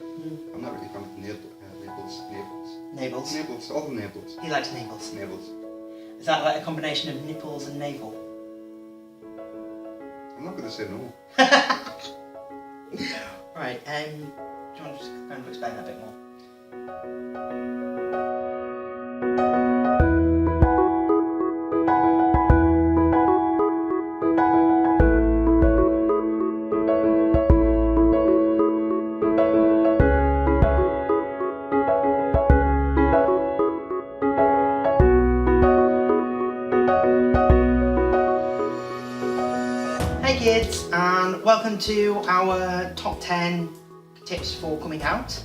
I'm not really a fan of labels. Navels? Navels, all the navels. He likes navels. Navels. Is that like a combination of nipples and navel? I'm not going to say no. Right, do you want to just kind of explain that a bit more? Hey kids, and welcome to our top 10 tips for coming out.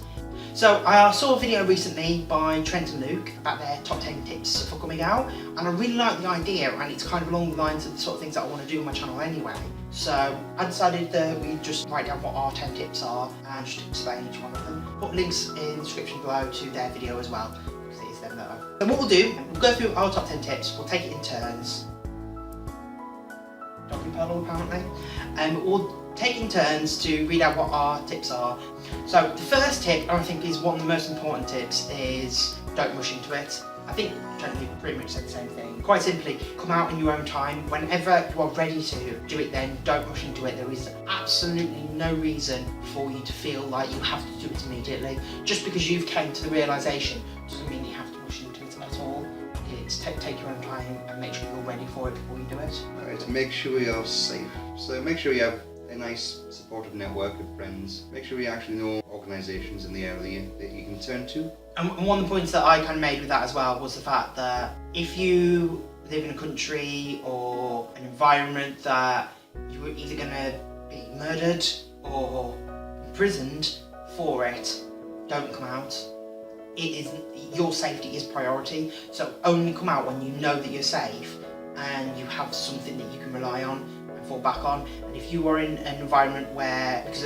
So I saw a video recently by Trent and Luke about their top 10 tips for coming out, and I really like the idea, and it's kind of along the lines of the sort of things that I want to do on my channel anyway. So I decided that we'd just write down what our 10 tips are and just explain each one of them. Put links in the description below to their video as well, because it is them that are. So what we'll do, we'll go through our top 10 tips, we'll take it in turns. Doggy paddle apparently. And we'll take in turns to read out what our tips are. So the first tip, I think, is one of the most important tips, is don't rush into it. I think Trent pretty much said the same thing. Quite simply, come out in your own time. Whenever you are ready to do it, then don't rush into it. There is absolutely no reason for you to feel like you have to do it immediately. Just because you've came to the realisation doesn't mean you have to rush into it at all. It's take your own time and make sure you're ready for it before you do it. Right, make sure you're safe. So make sure you have a nice supportive network of friends. Make sure you actually know organisations in the area that you can turn to. And one of the points that I kind of made with that as well was the fact that if you live in a country or an environment that you were either going to be murdered or imprisoned for it, don't come out. Your safety is priority, so only come out when you know that you're safe and you have something that you can rely on and fall back on. And if you are in an environment where, because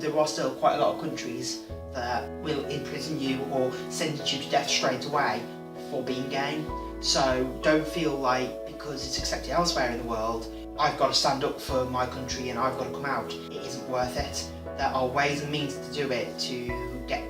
there are still quite a lot of countries that will imprison you or sentence you to death straight away for being gay, so don't feel like because it's accepted elsewhere in the world, I've got to stand up for my country and I've got to come out. It isn't worth it. There are ways and means to do it to get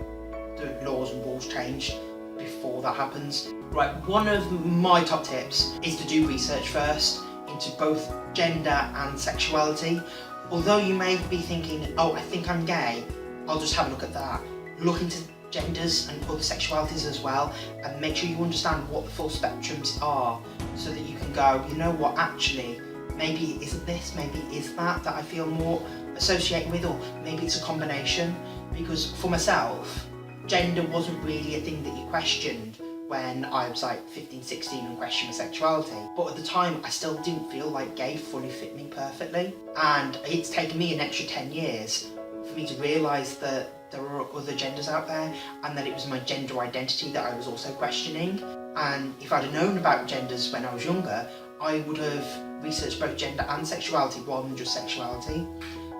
the laws and rules changed before that happens. Right, one of my top tips is to do research first into both gender and sexuality. Although you may be thinking, oh, I think I'm gay, I'll just have a look at that. Look into genders and other sexualities as well, and make sure you understand what the full spectrums are, so that you can go, you know what, actually, maybe it isn't this, maybe it is that I feel more associated with, or maybe it's a combination. Because for myself, gender wasn't really a thing that you questioned when I was like 15, 16 and questioned my sexuality. But at the time, I still didn't feel like gay fully fit me perfectly. And it's taken me an extra 10 years for me to realise that there are other genders out there, and that it was my gender identity that I was also questioning. And if I'd have known about genders when I was younger, I would have researched both gender and sexuality rather than just sexuality.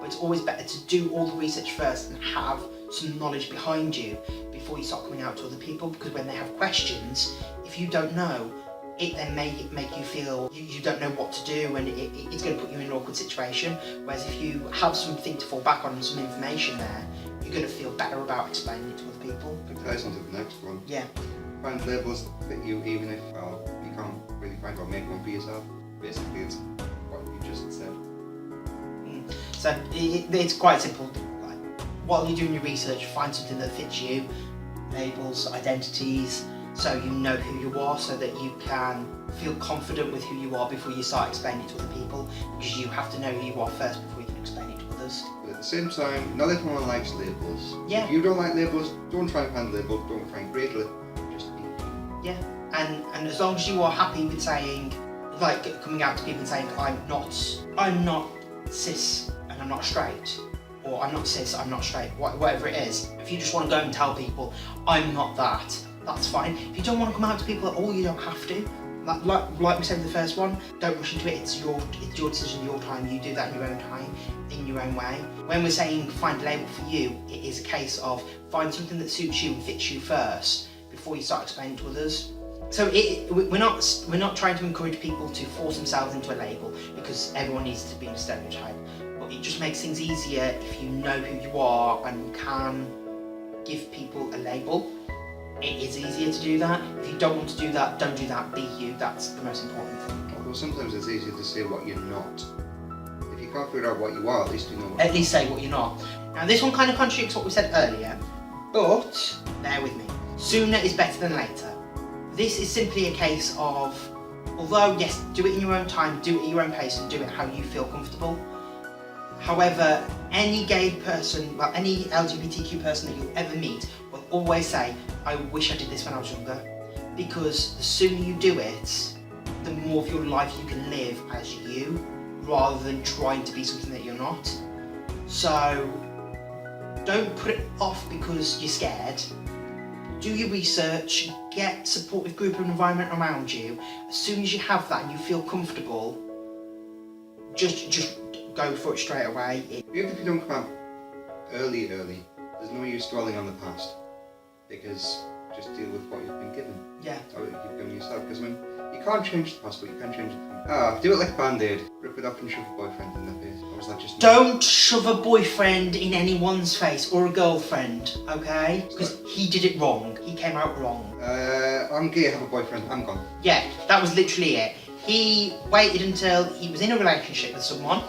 But it's always better to do all the research first and have some knowledge behind you before you start coming out to other people, because when they have questions, if you don't know, it then may make you feel you don't know what to do, and it's going to put you in an awkward situation. Whereas if you have something to fall back on and some information there, you're going to feel better about explaining it to other people. That ties on to the next one. Yeah. Find labels that fit you, even if, well, you can't really find or make one for yourself. Basically, it's what you just said. So it's quite simple. Like, while you're doing your research, find something that fits you, labels, identities, so you know who you are, so that you can feel confident with who you are before you start explaining it to other people, because you have to know who you are first before you can explain it to others. But at the same time, not everyone likes labels. Yeah. If you don't like labels, don't try and find labels, don't try and create labels, just be you. Yeah, and as long as you are happy with saying, like coming out to people and saying, I'm not cis and I'm not straight, or I'm not cis, I'm not straight, whatever it is. If you just want to go and tell people, I'm not that, that's fine. If you don't want to come out to people at all, you don't have to. Like we said in the first one, don't rush into it. It's your decision, your time. You do that in your own time, in your own way. When we're saying find a label for you, it is a case of find something that suits you and fits you first before you start explaining to others. So we're not trying to encourage people to force themselves into a label, because everyone needs to be in a stereotype. But it just makes things easier if you know who you are and you can give people a label. It is easier to do that. If you don't want to do that, don't do that. Be you. That's the most important thing. Although sometimes it's easier to say what you're not. If you can't figure out what you are, at least you know what At least say what you're not. Now this one kind of contradicts what we said earlier, but bear with me. Sooner is better than later. This is simply a case of, although yes, do it in your own time, do it at your own pace, and do it how you feel comfortable. However, any gay person, well, any LGBTQ person that you'll ever meet will always say, I wish I did this when I was younger. Because the sooner you do it, the more of your life you can live as you, rather than trying to be something that you're not. So, don't put it off because you're scared. Do your research, get supportive group and environment around you. As soon as you have that and you feel comfortable, just go for it straight away. Even if you don't come out early, there's no use dwelling on the past, because just deal with what you've been given. Yeah. Or you've given yourself, because you can't change the past, but you can change it. Do it like a band-aid. Rip it off and shove a boyfriend in their face. Or was that just me? Don't shove a boyfriend in anyone's face, or a girlfriend, okay? Because he did it wrong. He came out wrong. I'm gay, I have a boyfriend, I'm gone. Yeah, that was literally it. He waited until he was in a relationship with someone,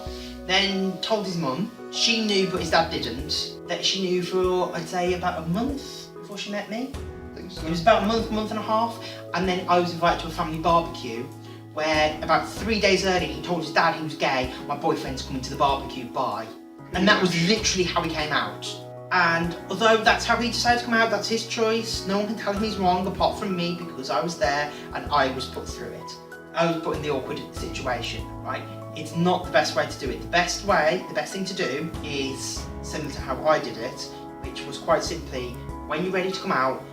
then told his mum. She knew, but his dad didn't. That she knew for, I'd say, about a month before she met me. I think so. It was about a month and a half, and then I was invited to a family barbecue where about 3 days earlier he told his dad he was gay, my boyfriend's coming to the barbecue, bye. And that was literally how he came out. And although that's how he decided to come out, that's his choice, no one can tell him he's wrong apart from me, because I was there and I was put through it. I was put in the awkward situation, right? It's not the best way to do it. The best thing to do is similar to how I did it, which was quite simply, when you're ready to come out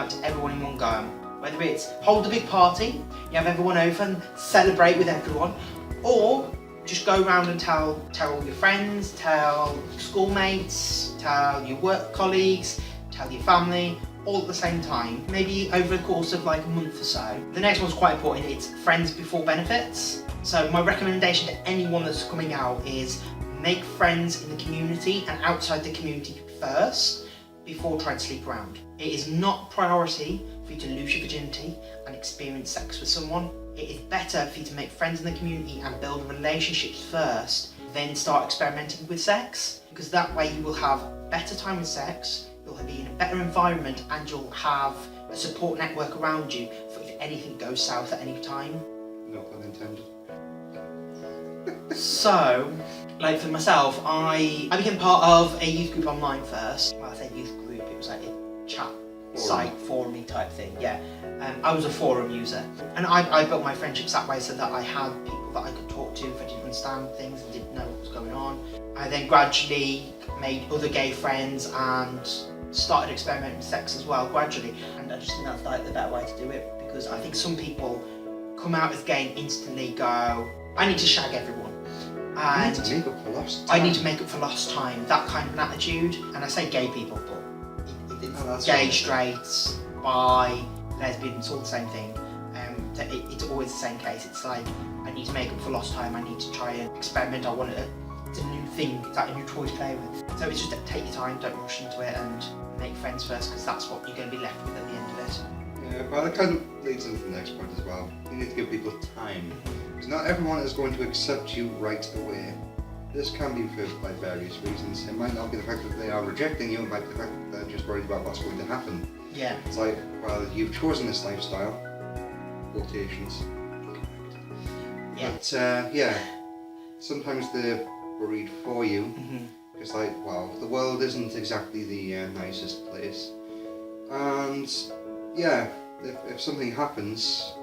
to everyone in one go. Whether it's hold a big party, you have everyone over and celebrate with everyone, or just go around and tell all your friends, tell schoolmates, tell your work colleagues, tell your family, all at the same time, maybe over the course of like a month or so. The next one's quite important, it's friends before benefits. So my recommendation to anyone that's coming out is make friends in the community and outside the community first, before trying to sleep around. It is not priority for you to lose your virginity and experience sex with someone. It is better for you to make friends in the community and build relationships first, then start experimenting with sex, because that way you will have better time with sex, you'll be in a better environment, and you'll have a support network around you for if anything goes south at any time. No pun intended. So, like for myself, I became part of a youth group online first. Well, I say youth group, it was like a chat site, forum-y type thing, yeah. I was a forum user. And I built my friendships that way so that I had people that I could talk to if I didn't understand things and didn't know what was going on. I then gradually made other gay friends and started experimenting with sex as well, gradually. And I just think that's like the better way to do it, because I think some people come out as gay and instantly go, I need to shag everyone. And I need to make up for lost time. I need to make up for lost time, that kind of an attitude. And I say gay people, but it's gay, straight, bi, lesbians, all the same thing. It's always the same case. It's like, I need to make up for lost time, I need to try and experiment, it's a new thing, it's like a new toy to play with. So it's just take your time, don't rush into it, and make friends first, because that's what you're going to be left with at the end of it. Yeah, but that kind of leads into the next point as well. You need to give people time. Because not everyone is going to accept you right away. This can be inferred by various reasons. It might not be the fact that they are rejecting you, it might be the fact that they're just worried about what's going to happen. Yeah. It's like, well, you've chosen this lifestyle, quotations. Yeah. But yeah, sometimes they're worried for you. Mm-hmm. It's like, well, the world isn't exactly the nicest place. And yeah, if something happens,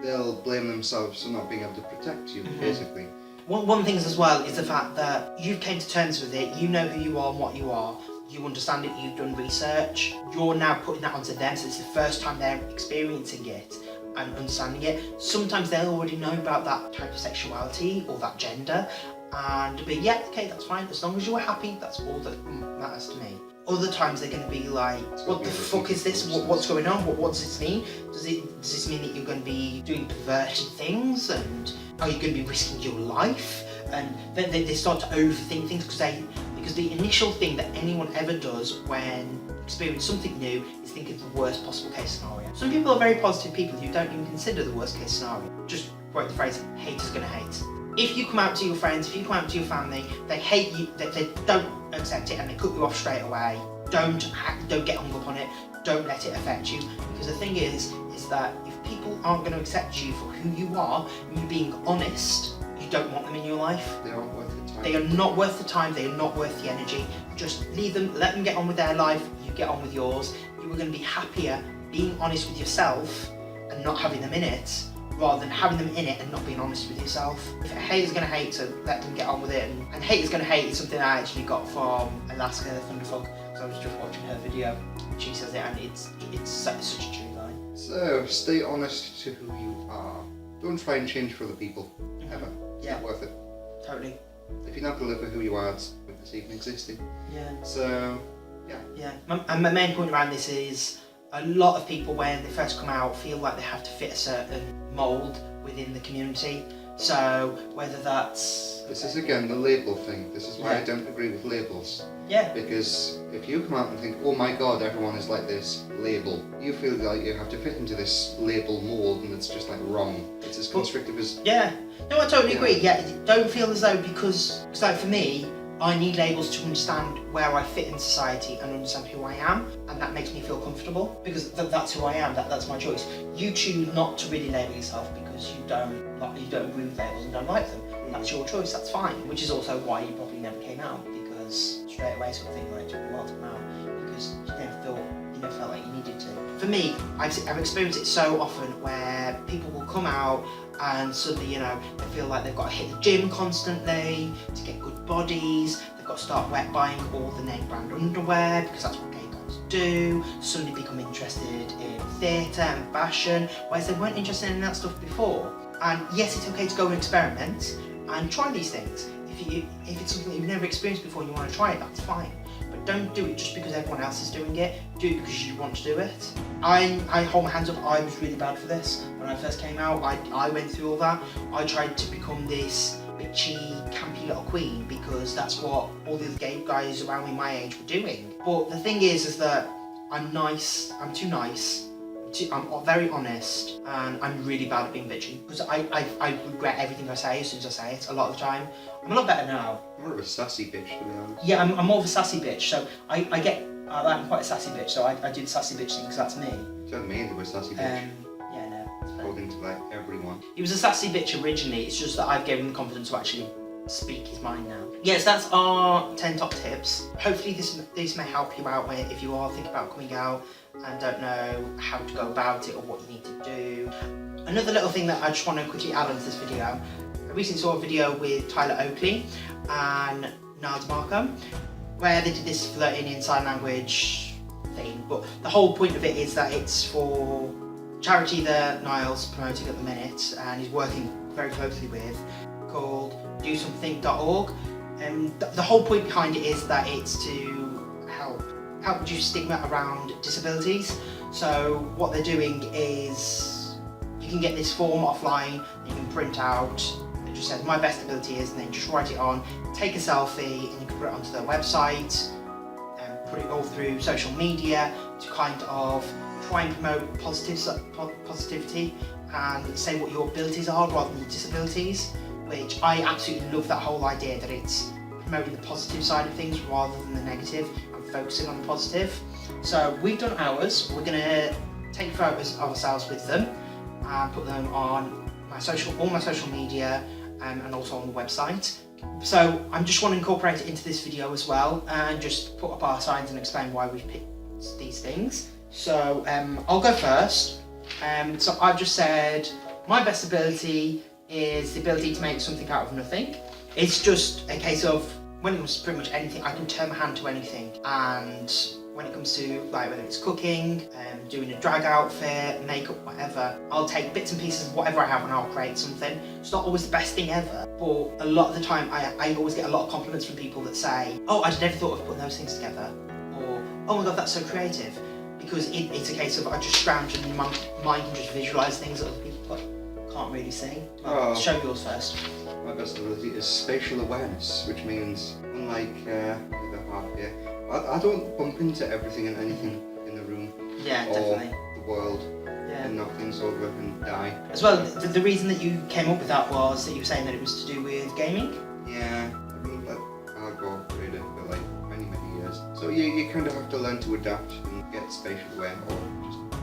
they'll blame themselves for not being able to protect you, basically. One thing as well is the fact that you came to terms with it, you know who you are and what you are, you understand it, you've done research, you're now putting that onto them, so it's the first time they're experiencing it and understanding it. Sometimes they'll already know about that type of sexuality or that gender, and be, yeah, okay, that's fine, as long as you're happy, that's all that matters to me. Other times they're going to be like, what the fuck is this? What's going on? What does this mean? Does this mean that you're going to be doing perverted things? And are you going to be risking your life? And then they start to overthink things because they Because the initial thing that anyone ever does when experience something new is think of the worst possible case scenario. Some people are very positive people who don't even consider the worst case scenario. Just quote the phrase, haters gonna hate. If you come out to your friends, if you come out to your family, they hate you, they don't accept it and they cut you off straight away, don't get hung up on it, don't let it affect you. Because the thing is that if people aren't going to accept you for who you are, and you being honest, you don't want them in your life. They aren't worth the time. They are not worth the time, they are not worth the energy. Just leave them, let them get on with their life, you get on with yours. You are going to be happier being honest with yourself and not having them in it, rather than having them in it and not being honest with yourself. If a hater's going to hate, so let them get on with it. And haters going to hate is something I actually got from Alaska Thunderfog. So I was just watching her video, and she says it, and it's such a true line. So, stay honest to who you are. Don't try and change for other people, ever. It's not worth it. Totally. If you're not going to live for who you are, it's pointless even existing. Yeah. So, yeah. Yeah. And my main point around this is a lot of people, when they first come out, feel like they have to fit a certain mould within the community. So whether that's... This is again the label thing. This is why Yeah. I don't agree with labels. Yeah. Because if you come out and think, oh my god, everyone is like this label, you feel like you have to fit into this label mould, and it's just like wrong. It's as constrictive as... Yeah. No, I totally Yeah. agree. Yeah, don't feel as though because like for me, I need labels to understand where I fit in society and understand who I am, and that makes me feel comfortable because that's who I am. That's my choice. You choose not to really label yourself because you don't agree with labels and don't like them. That's your choice. That's fine. Which is also why you probably never came out, because straight away sort of thing like it took a while to come out because you never felt like you needed to. For me, I've experienced it so often where people will come out and suddenly, they feel like they've got to hit the gym constantly to get good bodies, they've got to start buying all the name brand underwear because that's what gay guys do, suddenly become interested in theatre and fashion, whereas they weren't interested in that stuff before. And yes, it's okay to go and experiment and try these things. If it's something that you've never experienced before and you want to try it, that's fine. But don't do it just because everyone else is doing it. Do it because you want to do it. I hold my hands up, I was really bad for this. When I first came out, I went through all that. I tried to become this bitchy, campy little queen because that's what all the other gay guys around me my age were doing. But the thing is that I'm nice, I'm too nice, I'm very honest, and I'm really bad at being bitchy because I regret everything I say as soon as I say it a lot of the time. I'm a lot better now. More of a sassy bitch, to be honest. Yeah, I'm more of a sassy bitch, so I'm quite a sassy bitch, so I do the sassy bitch thing because that's me. Don't mean to be a sassy bitch. Yeah, no, it's fine. According to like everyone. He was a sassy bitch originally, it's just that I've given him the confidence to actually speak his mind now. Yes, that's our 10 top tips. Hopefully this may help you out if you are thinking about coming out and don't know how to go about it or what you need to do. Another little thing that I just want to quickly add onto this video, I recently saw a video with Tyler Oakley and Niall DeMarco where they did this flirting in sign language thing, but the whole point of it is that it's for charity that Niall's promoting at the minute and he's working very closely with, called DoSomething.org. The whole point behind it is that it's to help reduce stigma around disabilities. So what they're doing is you can get this form offline, you can print out, it just says my best ability is, and then just write it on, take a selfie, and you can put it onto their website and put it all through social media to kind of try and promote positivity and say what your abilities are rather than your disabilities, which I absolutely love that whole idea that it's promoting the positive side of things rather than the negative and focusing on the positive. So we've done ours, we're going to take photos of ourselves with them and put them on all my social media and also on the website. So I just want to incorporate it into this video as well and just put up our signs and explain why we've picked these things. So I'll go first. So I've just said my best ability is the ability to make something out of nothing. It's just a case of when it comes to pretty much anything, I can turn my hand to anything. And when it comes to like whether it's cooking, doing a drag outfit, makeup, whatever, I'll take bits and pieces of whatever I have and I'll create something. It's not always the best thing ever, but a lot of the time I always get a lot of compliments from people that say, oh, I'd never thought of putting those things together, or oh my god, that's so creative. Because it's a case of I just scrounge and my mind can just visualise things that other people can't really see. Well, show yours first. my best ability is spatial awareness, which means, unlike the half here, I don't bump into everything and anything in the room Yeah, or definitely. the world Yeah. and knock things over and die. As well, the reason that you came up with that was that you were saying that it was to do with gaming? Yeah, I've been like hardcore trader for like many years. So you kind of have to learn to adapt and get spatial aware or just die.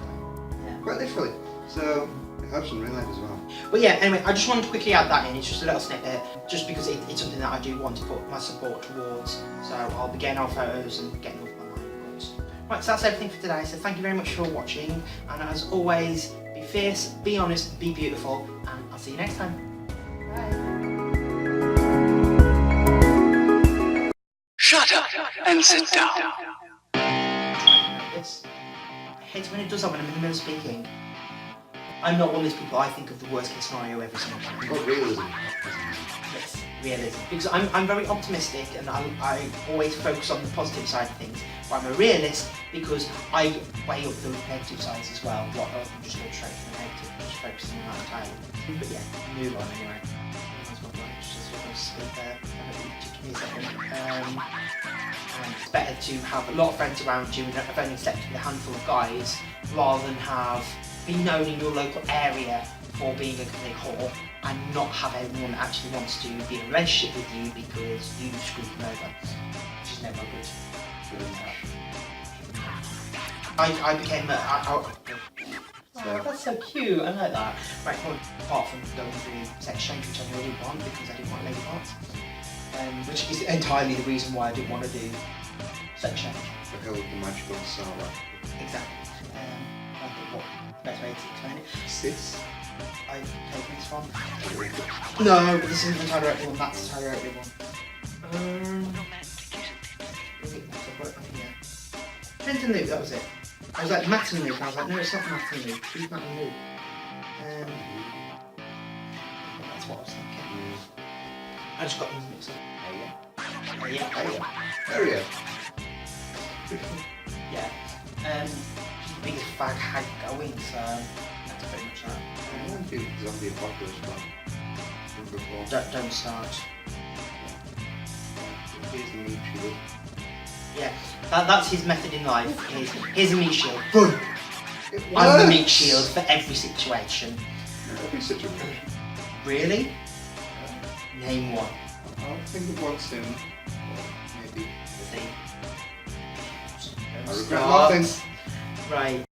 Yeah. Quite literally. So it helps in real life as well. But yeah, anyway, I just wanted to quickly add that in. It's just a little snippet, just because it's something that I do want to put my support towards. So I'll be getting our photos and getting off my mind. Right, so that's everything for today. So thank you very much for watching. And as always, be fierce, be honest, be beautiful, and I'll see you next time. Bye. Shut up and sit down. It's, I hate it when it does that when I'm in the middle of speaking. I'm not one of those people. I think of the worst case scenario every single time. Oh, realism. Yes, realism. Because I'm very optimistic and I always focus on the positive side of things. But I'm a realist because I weigh up the negative sides as well. What I can just go straight to the negative, just focusing on that time. But yeah, move on anyway. That's what I just sort of speak there. Give me a second. And it's better to have a lot of friends around you and have only slept with a handful of guys rather than have been known in your local area for being a complete whore and not have anyone that actually wants to be in a relationship with you because you screwed them over, which is never good. I became that's so cute, I like that. Right, well, apart from going through sex change, which I really didn't want because I didn't want lady parts, which is entirely the reason why I didn't want to do sex change. The hell with the magical Sarah. Exactly. I think what best way to explain it. Sis? I've taken this from. No, but this isn't the Tyler one, that's the Tyler Oakley one. Trenton Luke, that was it. I was like, Matt and Luke, and I was like, no, it's not Matt and Luke, who's Matt and Luke? That's what I was thinking. I just got them mixed up. Area. Yeah. She's the biggest fag hag going, so that's pretty much that. I don't think zombie apocalypse one. Before. Don't start. Here's the meat shield. Yeah, that's his method in life. Here's a meat shield. Boom! It I'm the works. meat shield for every situation. Every situation. Really? Name one. I'll think of one soon. Maybe. See? I regret nothing. Right.